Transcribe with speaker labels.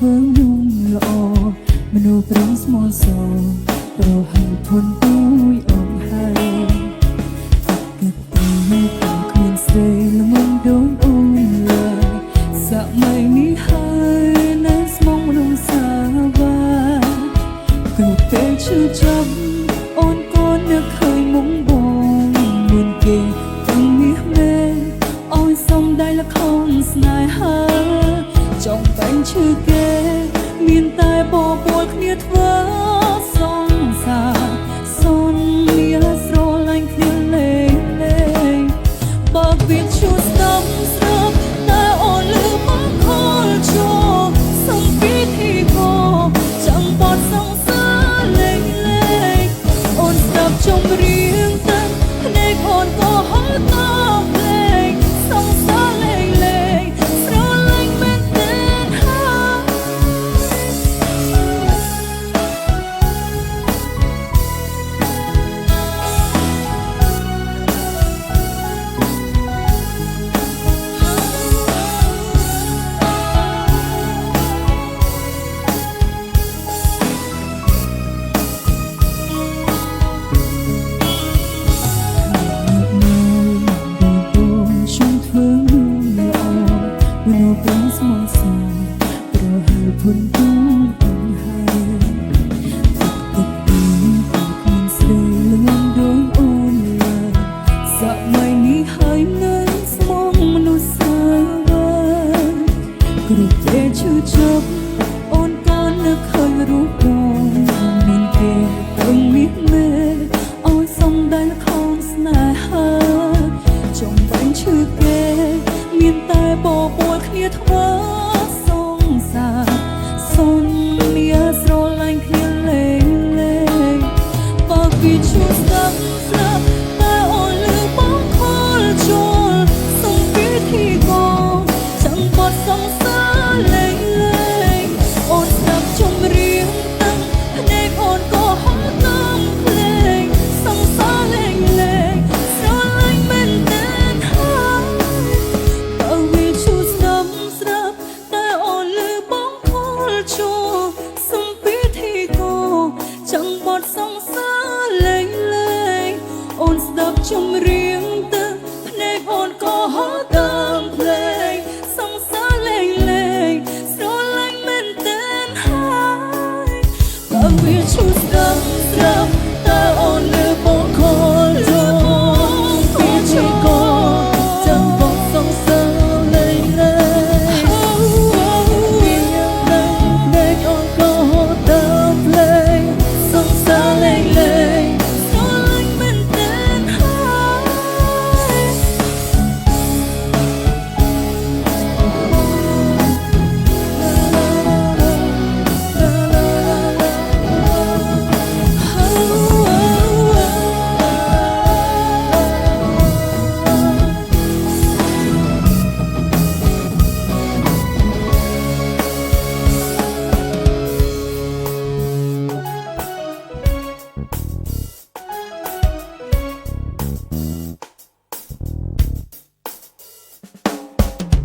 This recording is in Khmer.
Speaker 1: ធ្វើនោះល្អមនុស្សប្រងស្មោះសរប្រហែលធន់ទួយអងហើយគិតទៅនៅតាមគ្មានស្រីល្ងងដូចអូនឡើយសម័យនេះហើយនៅស្មងមនុស្សសាវាគ្រប់ពេលឈឺចាប់អូនកូននឹកឃើញមុខបងមានគេទាំងនេះមែនអូនសំដៃលខំស្នេហាចង់បាញ់ឈឺគេមានតែបបួលគ្នាធ្វើសងសារសនមានស្រឡាញ់គ្នាលេងលេងបើវាឈួស្ដាប់ស្រាប់តែអូនលឺមកខលចូលសំពីធីក៏ចាំបត់សងសារលេងលេងអូនស្ដាប់ចំរៀងតែភ្នែកអូនក៏ហត់តាមលេងសងសារលេងលេងស្រឡាញ់មែនទេមនុស្សប្រងស្មោះសរប្រហែលធន់ទួយអងហើយគិតពីតែគ្មានស្រីល្ងងដូចអូនឡើយសម័យនេះហើយនៅស្មងមនុស្សសាវាគ្រប់ពេលឈឺចាប់អូនក៏នឹកឃើញរូបបងមានគេទាំងនេះមែនអូនសំដៃលខំស្នេហាចង់បាញ់ឈឺគេមានតែបបួលគ្នាធ្វើសងសារសនមានស្រឡាញ់គ្នាលេងលេងបើវាឈួស្ដាប់ស្រាប់តែអូនលឺបងខលចូលសំពីធីក៏ចាំបត់សងសារលេងលេងអូនស្ដាប់ចំរៀងតាំងភ្នែកអូនក៏ហត់តាមភ្លេងសងសារលេងលេងស្រឡាញ់មែនទេហើយបើវាឈួស្ដាប់ស្រាប់តែអូនលឺបងខលចូលសំពីធីក៏ចាំបត់សងសារលេងលេងអូនស្ដាប់ចំរៀងទៅភ្នែកអូនក៏ហត់តាមភ្លេងសងសារលេងលេងស្រឡាញ់មែនទេហើយបើវាឈួស្